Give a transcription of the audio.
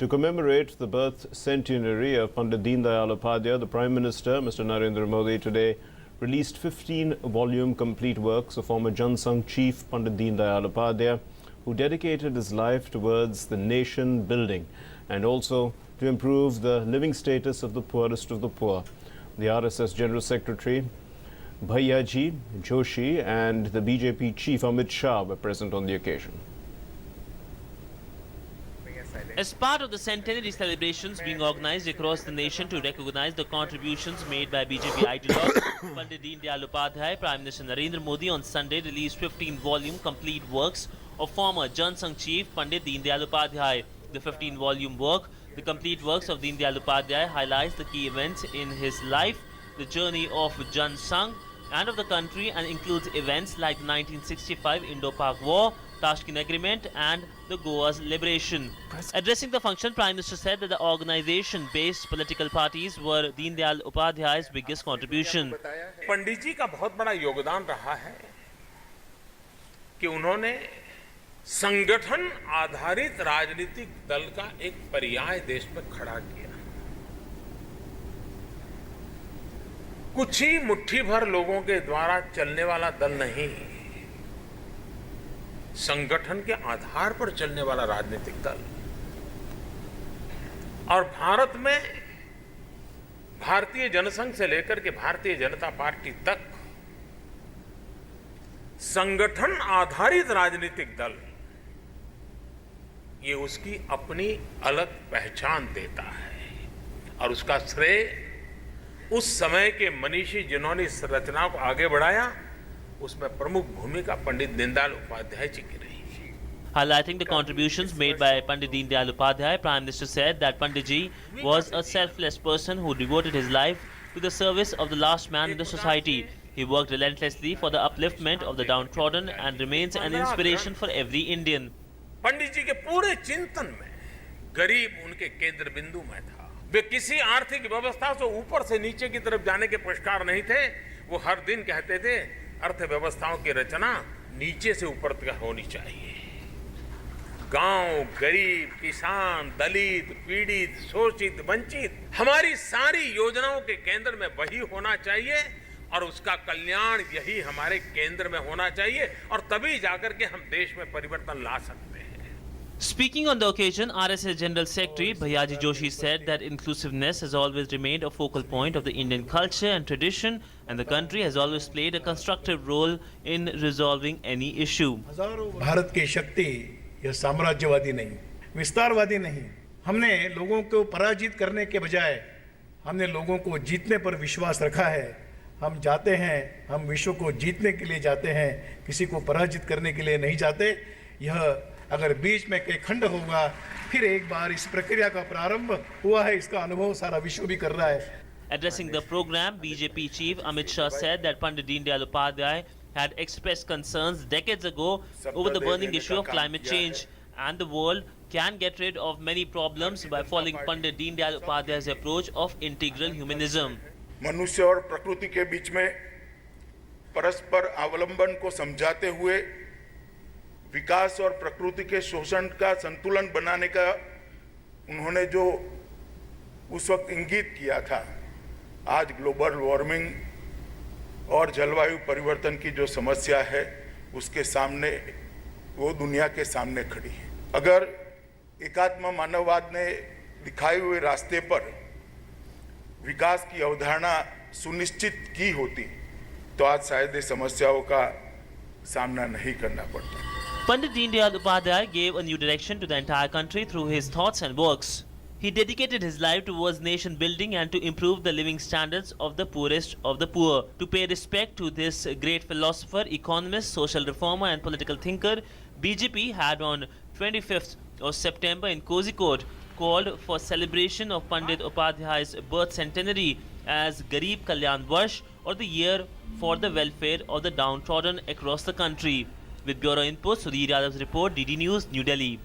To commemorate the birth centenary of Pandit Deen Dayal Upadhyay, the Prime Minister, Mr. Narendra Modi, today released 15-volume complete works of former Jan Sangh chief Pandit Deen Dayal Upadhyay, who dedicated his life towards the nation building and also to improve the living status of the poorest of the poor. The RSS General Secretary Bhaiyaji Joshi and the BJP chief Amit Shah were present on the occasion. As part of the centenary celebrations being organized across the nation to recognize the contributions made by BJP ideologue Pandit Deen Dayal Upadhyay, Prime Minister Narendra Modi on Sunday released 15-volume complete works of former Jan Sangh chief Pandit Deen Dayal Upadhyay. The 15-volume work, The Complete Works of Deen Dayal Upadhyay, highlights the key events in his life, the journey of Jan Sangh and of the country, and includes events like the 1965 Indo-Pak War, Tashkent Agreement and the Goa's liberation. Addressing the function, Prime Minister said that the organization-based political parties were Deen Dayal Upadhyay's biggest contribution. पंडित जी का बहुत बड़ा योगदान रहा है कि उन्होंने संगठन आधारित राजनीतिक दल का एक पर्याय देश में खड़ा किया। कुछ ही मुट्ठी भर लोगों के द्वारा चलने वाला दल नहीं, संगठन के आधार पर चलने वाला राजनीतिक दल। और भारत में भारतीय जनसंघ से लेकर के भारतीय जनता पार्टी तक संगठन आधारित राजनीतिक दल, ये उसकी अपनी अलग पहचान देता है और उसका श्रेय उस समय के मनीषी जिन्होंने इस रचना को आगे बढ़ाया, उसमें प्रमुख भूमिका पंडित दीनदयाल उपाध्याय जी की रही। Highlighting the contributions made by Pandit Deen Dayal Upadhyay, Prime Minister said that Pandit ji was a selfless person who devoted his life to the service of the last man in the society. He worked relentlessly for the upliftment of the downtrodden and remains an inspiration for every Indian. पंडित जी के पूरे चिंतन में गरीब उनके केंद्र बिंदु में था। वे किसी आर्थिक व्यवस्था से ऊपर से नीचे की तरफ जाने के पुरस्कार नहीं थे। वो हर दिन कहते थे अर्थव्यवस्थाओं की रचना नीचे से ऊपर तक होनी चाहिए। गांव, गरीब, किसान, दलित, पीड़ित, शोषित, वंचित, हमारी सारी योजनाओं के केंद्र में वही होना चाहिए और उसका कल्याण यही हमारे केंद्र में होना चाहिए और तभी जाकर के हम देश में परिवर्तन ला सकते हैं। Speaking on the occasion, RSS General Secretary Bhaiyaji Joshi said that inclusiveness has always remained a focal point of the Indian culture and tradition, and the country has always played a constructive role in resolving any issue. Bharat की शक्ति यह साम्राज्यवादी नहीं, विस्तारवादी नहीं। हमने लोगों को पराजित करने के बजाय हमने लोगों को जीतने पर विश्वास रखा है। हम जाते हैं, हम विश्व को जीतने के लिए जाते हैं, किसी को पराजित करने के लिए नहीं जाते। यह अगर बीच में कई खंड होगा, फिर एक बार इस प्रक्रिया का प्रारंभ हुआ है, इसका अनुभव सारा विश्व भी कर रहा है। Addressing the program, BJP chief Amit Shah said that Pandit Deen Dayal Upadhyay had expressed concerns decades ago over the burning issue of climate change, and the world can get rid of many problems by following Pandit Deen Dayal Upadhyay's approach of integral humanism. मनुष्य और प्रकृति के बीच में परस्पर अवलंबन को समझाते हुए विकास और प्रकृति के शोषण का संतुलन बनाने का उन्होंने जो उस वक्त इंगित किया था, आज ग्लोबल वार्मिंग और जलवायु परिवर्तन की जो समस्या है उसके सामने वो दुनिया के सामने खड़ी है। अगर एकात्म मानववाद ने दिखाए हुए रास्ते पर विकास की अवधारणा सुनिश्चित की होती तो आज शायद ये समस्याओं का सामना नहीं करना पड़ता। Pandit Deen Dayal Upadhyay gave a new direction to the entire country through his thoughts and works. He dedicated his life towards nation building and to improve the living standards of the poorest of the poor. To pay respect to this great philosopher, economist, social reformer and political thinker, BJP had on 25th of September in Kozhikode called for celebration of Pandit Upadhyay's birth centenary as Garib Kalyan Varsh, or the year for the welfare of the downtrodden across the country. With Bureau Input, Sudhir Yadav's report, DD News, New Delhi.